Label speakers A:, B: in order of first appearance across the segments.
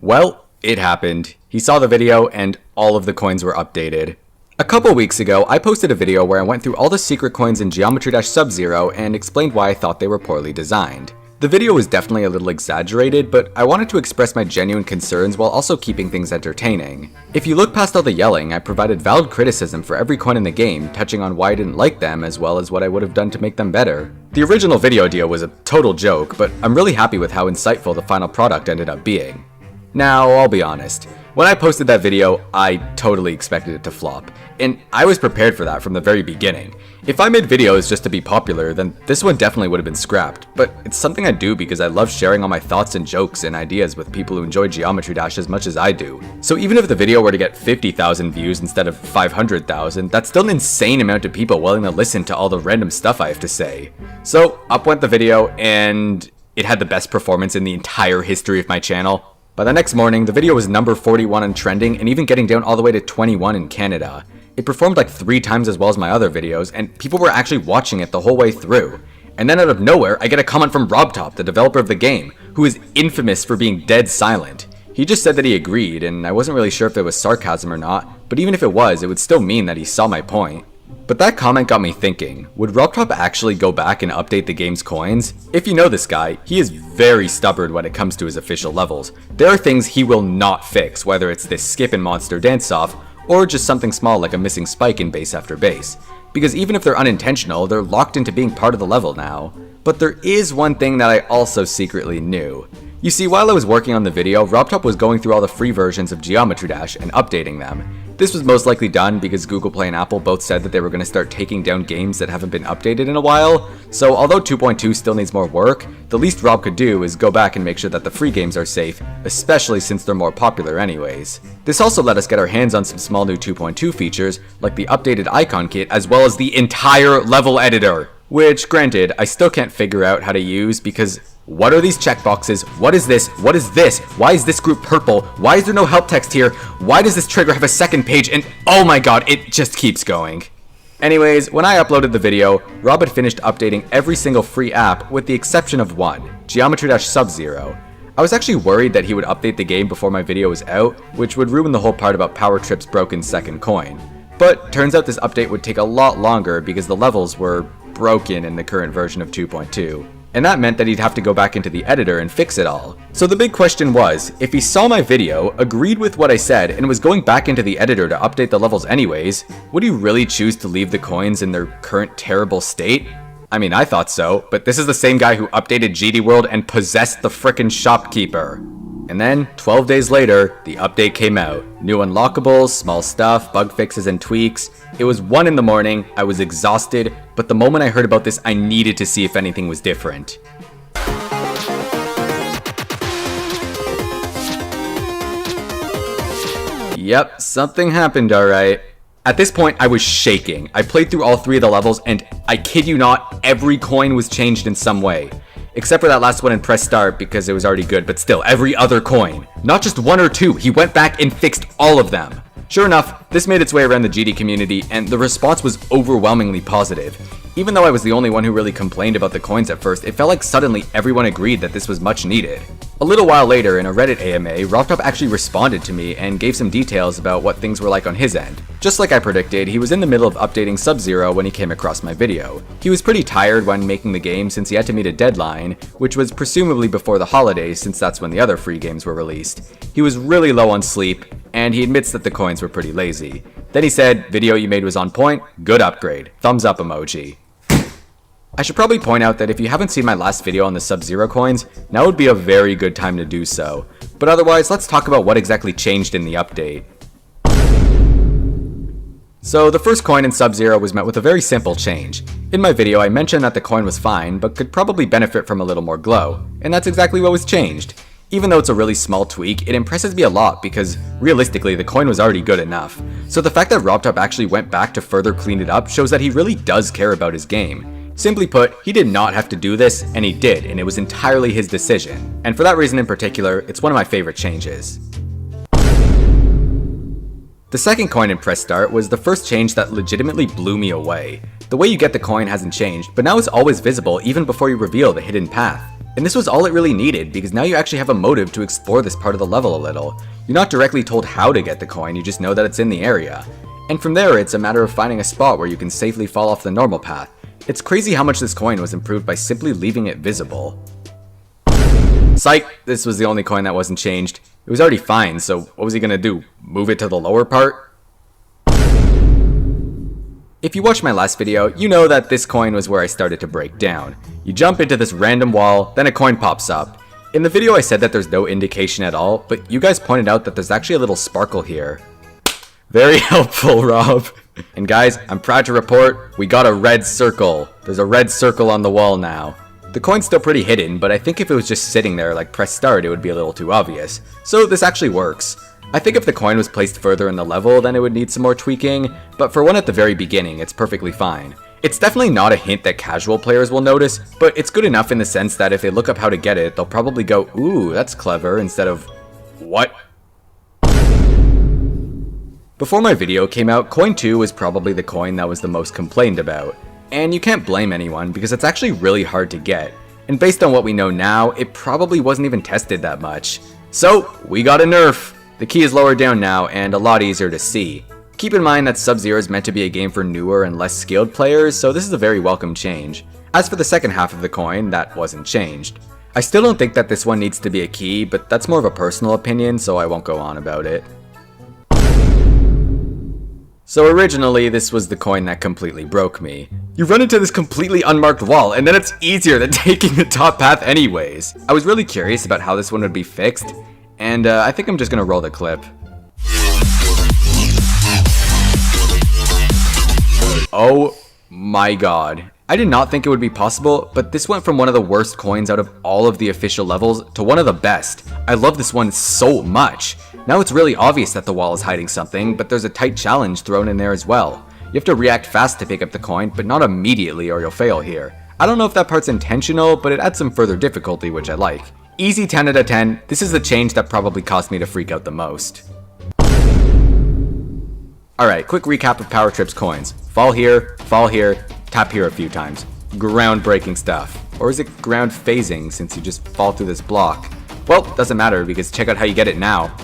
A: Well, it happened. He saw the video and all of the coins were updated. A couple weeks ago, I posted a video where I went through all the secret coins in Geometry Dash Sub-Zero and explained why I thought they were poorly designed. The video was definitely a little exaggerated, but I wanted to express my genuine concerns while also keeping things entertaining. If you look past all the yelling, I provided valid criticism for every coin in the game, touching on why I didn't like them as well as what I would have done to make them better. The original video idea was a total joke, but I'm really happy with how insightful the final product ended up being. Now, I'll be honest. When I posted that video, I totally expected it to flop, and I was prepared for that from the very beginning. If I made videos just to be popular, then this one definitely would have been scrapped, but it's something I do because I love sharing all my thoughts and jokes and ideas with people who enjoy Geometry Dash as much as I do. So even if the video were to get 50,000 views instead of 500,000, that's still an insane amount of people willing to listen to all the random stuff I have to say. So up went the video, and it had the best performance in the entire history of my channel. By the next morning, the video was number 41 on trending and even getting down all the way to 21 in Canada. It performed like 3 times as well as my other videos, and people were actually watching it the whole way through. And then out of nowhere, I get a comment from RobTop, the developer of the game, who is infamous for being dead silent. He just said that he agreed, and I wasn't really sure if it was sarcasm or not, but even if it was, it would still mean that he saw my point. But that comment got me thinking, would RobTop actually go back and update the game's coins? If you know this guy, he is very stubborn when it comes to his official levels. There are things he will not fix, whether it's this skip in Monster Dance-Off, or just something small like a missing spike in base after base. Because even if they're unintentional, they're locked into being part of the level now. But there is one thing that I also secretly knew. You see, while I was working on the video, RobTop was going through all the free versions of Geometry Dash and updating them. This was most likely done because Google Play and Apple both said that they were going to start taking down games that haven't been updated in a while, so although 2.2 still needs more work, the least Rob could do is go back and make sure that the free games are safe, especially since they're more popular anyways. This also let us get our hands on some small new 2.2 features, like the updated icon kit as well as the entire level editor, which granted, I still can't figure out how to use because what are these checkboxes? What is this? What is this? Why is this group purple? Why is there no help text here? Why does this trigger have a second page? And oh my god, it just keeps going. Anyways, when I uploaded the video, Rob had finished updating every single free app with the exception of one, Geometry Dash Sub-Zero. I was actually worried that he would update the game before my video was out, which would ruin the whole part about Power Trip's broken second coin. But turns out this update would take a lot longer because the levels were broken in the current version of 2.2. And that meant that he'd have to go back into the editor and fix it all. So the big question was, if he saw my video, agreed with what I said, and was going back into the editor to update the levels anyways, would he really choose to leave the coins in their current terrible state? I mean, I thought so, but this is the same guy who updated GD World and possessed the frickin' shopkeeper. And then, 12 days later, the update came out. New unlockables, small stuff, bug fixes, and tweaks. It was 1 in the morning, I was exhausted, but the moment I heard about this, I needed to see if anything was different. Yep, something happened alright. At this point, I was shaking. I played through all 3 of the levels, and I kid you not, every coin was changed in some way. Except for that last one and press start because it was already good, but still, every other coin. Not just 1 or 2, he went back and fixed all of them. Sure enough, this made its way around the GD community, and the response was overwhelmingly positive. Even though I was the only one who really complained about the coins at first, it felt like suddenly everyone agreed that this was much needed. A little while later, in a Reddit AMA, RobTop actually responded to me and gave some details about what things were like on his end. Just like I predicted, he was in the middle of updating Sub-Zero when he came across my video. He was pretty tired when making the game since he had to meet a deadline, which was presumably before the holidays since that's when the other free games were released. He was really low on sleep, and he admits that the coins were pretty lazy. Then he said, "Video you made was on point, good upgrade, thumbs up emoji." I should probably point out that if you haven't seen my last video on the Sub-Zero coins, now would be a very good time to do so. But otherwise, let's talk about what exactly changed in the update. So the first coin in Sub-Zero was met with a very simple change. In my video, I mentioned that the coin was fine, but could probably benefit from a little more glow, and that's exactly what was changed. Even though it's a really small tweak, it impresses me a lot because, realistically, the coin was already good enough. So the fact that RobTop actually went back to further clean it up shows that he really does care about his game. Simply put, he did not have to do this, and he did, and it was entirely his decision. And for that reason in particular, it's one of my favorite changes. The second coin in Press Start was the first change that legitimately blew me away. The way you get the coin hasn't changed, but now it's always visible even before you reveal the hidden path. And this was all it really needed, because now you actually have a motive to explore this part of the level a little. You're not directly told how to get the coin, you just know that it's in the area. And from there, it's a matter of finding a spot where you can safely fall off the normal path. It's crazy how much this coin was improved by simply leaving it visible. Psych, this was the only coin that wasn't changed. It was already fine, so what was he gonna do? Move it to the lower part? If you watched my last video, you know that this coin was where I started to break down. You jump into this random wall, then a coin pops up. In the video I said that there's no indication at all, but you guys pointed out that there's actually a little sparkle here. Very helpful, Rob. And guys, I'm proud to report, we got a red circle. There's a red circle on the wall now. The coin's still pretty hidden, but I think if it was just sitting there like press start, it would be a little too obvious. So this actually works. I think if the coin was placed further in the level, then it would need some more tweaking, but for one at the very beginning, it's perfectly fine. It's definitely not a hint that casual players will notice, but it's good enough in the sense that if they look up how to get it, they'll probably go, ooh, that's clever, instead of, what? Before my video came out, Coin 2 was probably the coin that was the most complained about. And you can't blame anyone, because it's actually really hard to get. And based on what we know now, it probably wasn't even tested that much. So, we got a nerf! The key is lower down now, and a lot easier to see. Keep in mind that Sub-Zero is meant to be a game for newer and less skilled players, so this is a very welcome change. As for the second half of the coin, that wasn't changed. I still don't think that this one needs to be a key, but that's more of a personal opinion, so I won't go on about it. So originally, this was the coin that completely broke me. You run into this completely unmarked wall, and then it's easier than taking the top path anyways. I was really curious about how this one would be fixed, and I think I'm just gonna roll the clip. Oh my god. I did not think it would be possible, but this went from one of the worst coins out of all of the official levels to one of the best. I love this one so much. Now it's really obvious that the wall is hiding something, but there's a tight challenge thrown in there as well. You have to react fast to pick up the coin, but not immediately or you'll fail here. I don't know if that part's intentional, but it adds some further difficulty, which I like. Easy 10 out of 10, this is the change that probably caused me to freak out the most. Alright, quick recap of Power Trip's coins. Fall here, tap here a few times. Groundbreaking stuff. Or is it ground phasing since you just fall through this block? Well, doesn't matter because check out how you get it now.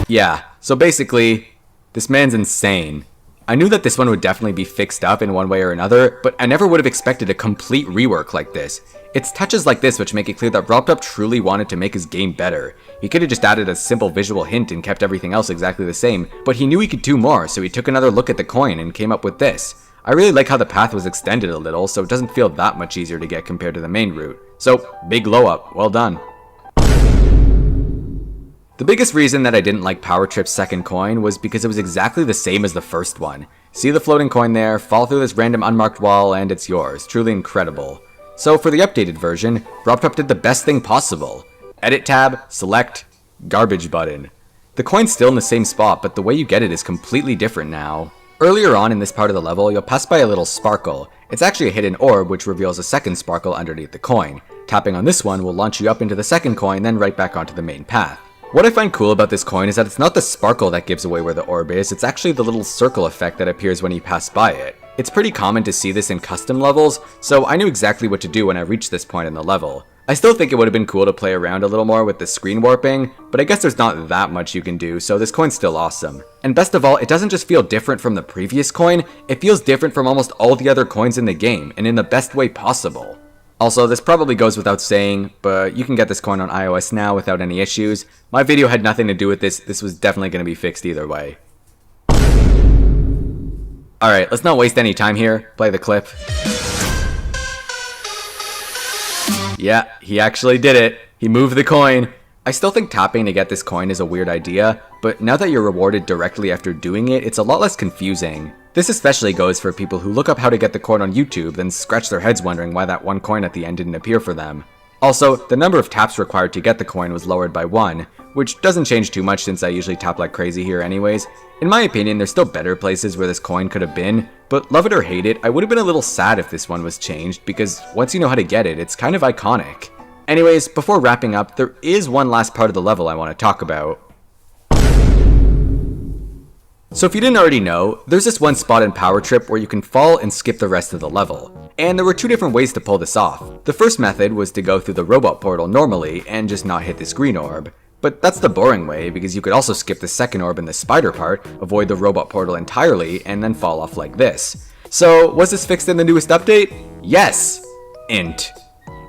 A: Yeah, so basically, this man's insane. I knew that this one would definitely be fixed up in one way or another, but I never would have expected a complete rework like this. It's touches like this which make it clear that RobTop truly wanted to make his game better. He could have just added a simple visual hint and kept everything else exactly the same, but he knew he could do more, so he took another look at the coin and came up with this. I really like how the path was extended a little, so it doesn't feel that much easier to get compared to the main route. So, big glow up, well done. The biggest reason that I didn't like Power Trip's second coin was because it was exactly the same as the first one. See the floating coin there, fall through this random unmarked wall, and it's yours. Truly incredible. So for the updated version, RobTop did the best thing possible. Edit tab, select, garbage button. The coin's still in the same spot, but the way you get it is completely different now. Earlier on in this part of the level, you'll pass by a little sparkle. It's actually a hidden orb which reveals a second sparkle underneath the coin. Tapping on this one will launch you up into the second coin, then right back onto the main path. What I find cool about this coin is that it's not the sparkle that gives away where the orb is, it's actually the little circle effect that appears when you pass by it. It's pretty common to see this in custom levels, so I knew exactly what to do when I reached this point in the level. I still think it would have been cool to play around a little more with the screen warping, but I guess there's not that much you can do, so this coin's still awesome. And best of all, it doesn't just feel different from the previous coin, it feels different from almost all the other coins in the game, and in the best way possible. Also, this probably goes without saying, but you can get this coin on iOS now without any issues. My video had nothing to do with this, this was definitely going to be fixed either way. Alright, let's not waste any time here, play the clip. Yeah, he actually did it. He moved the coin. I still think tapping to get this coin is a weird idea, but now that you're rewarded directly after doing it, it's a lot less confusing. This especially goes for people who look up how to get the coin on YouTube, then scratch their heads wondering why that one coin at the end didn't appear for them. Also, the number of taps required to get the coin was lowered by 1, which doesn't change too much since I usually tap like crazy here anyways. In my opinion, there's still better places where this coin could have been, but love it or hate it, I would have been a little sad if this one was changed, because once you know how to get it, it's kind of iconic. Anyways, before wrapping up, there is one last part of the level I want to talk about. So if you didn't already know, there's this one spot in Power Trip where you can fall and skip the rest of the level. And there were two different ways to pull this off. The first method was to go through the robot portal normally and just not hit this green orb. But that's the boring way, because you could also skip the second orb in the spider part, avoid the robot portal entirely, and then fall off like this. So was this fixed in the newest update? Yes! Int.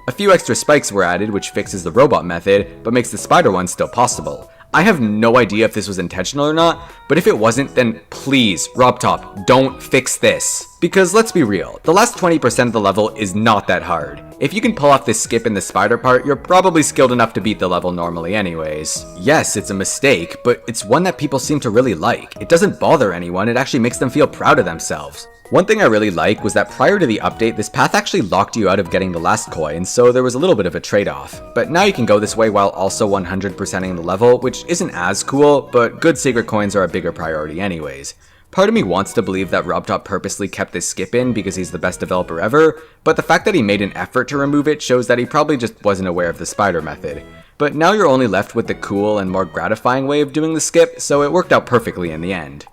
A: A few extra spikes were added, which fixes the robot method, but makes the spider one still possible. I have no idea if this was intentional or not, but if it wasn't, then please, RobTop, don't fix this. Because let's be real, the last 20% of the level is not that hard. If you can pull off this skip in the spider part, you're probably skilled enough to beat the level normally anyways. Yes, it's a mistake, but it's one that people seem to really like. It doesn't bother anyone, it actually makes them feel proud of themselves. One thing I really like was that prior to the update, this path actually locked you out of getting the last coin, so there was a little bit of a trade-off. But now you can go this way while also 100%ing the level, which isn't as cool, but good secret coins are a bigger priority anyways. Part of me wants to believe that RobTop purposely kept this skip in because he's the best developer ever, but the fact that he made an effort to remove it shows that he probably just wasn't aware of the spider method. But now you're only left with the cool and more gratifying way of doing the skip, so it worked out perfectly in the end.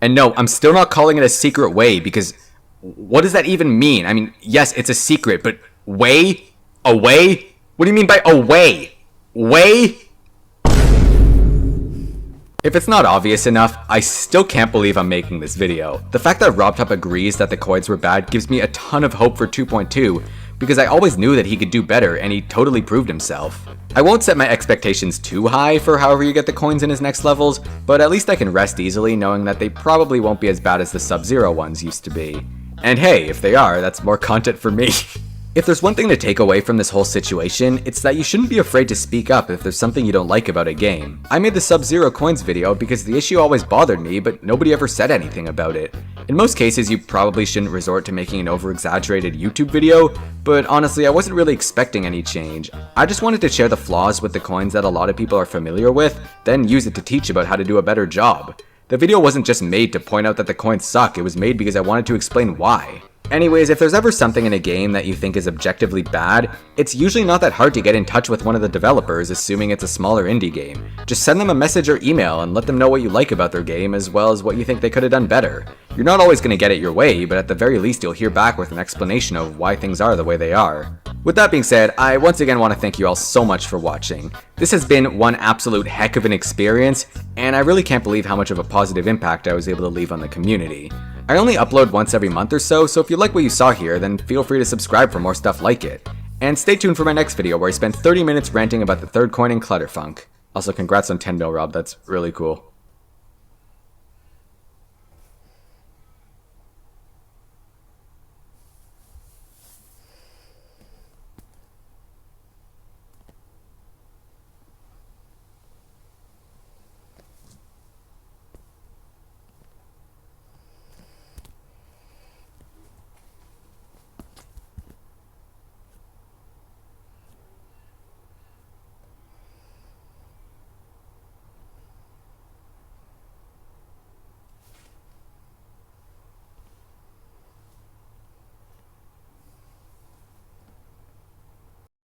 A: And no, I'm still not calling it a secret way, because what does that even mean? I mean, yes, it's a secret, but way? A way? What do you mean by a way? Way? If it's not obvious enough, I still can't believe I'm making this video. The fact that RobTop agrees that the coins were bad gives me a ton of hope for 2.2, because I always knew that he could do better, and he totally proved himself. I won't set my expectations too high for however you get the coins in his next levels, but at least I can rest easily knowing that they probably won't be as bad as the Sub-Zero ones used to be. And hey, if they are, that's more content for me. If there's one thing to take away from this whole situation, it's that you shouldn't be afraid to speak up if there's something you don't like about a game. I made the Sub-Zero coins video because the issue always bothered me, but nobody ever said anything about it. In most cases, you probably shouldn't resort to making an over-exaggerated YouTube video, but honestly, I wasn't really expecting any change. I just wanted to share the flaws with the coins that a lot of people are familiar with, then use it to teach about how to do a better job. The video wasn't just made to point out that the coins suck, it was made because I wanted to explain why. Anyways, if there's ever something in a game that you think is objectively bad, it's usually not that hard to get in touch with one of the developers, assuming it's a smaller indie game. Just send them a message or email and let them know what you like about their game as well as what you think they could have done better. You're not always going to get it your way, but at the very least you'll hear back with an explanation of why things are the way they are. With that being said, I once again want to thank you all so much for watching. This has been one absolute heck of an experience, and I really can't believe how much of a positive impact I was able to leave on the community. I only upload once every month or so if you like what you saw here, then feel free to subscribe for more stuff like it. And stay tuned for my next video where I spend 30 minutes ranting about the third coin in Clutterfunk. Also, congrats on 10 mil, Rob, that's really cool.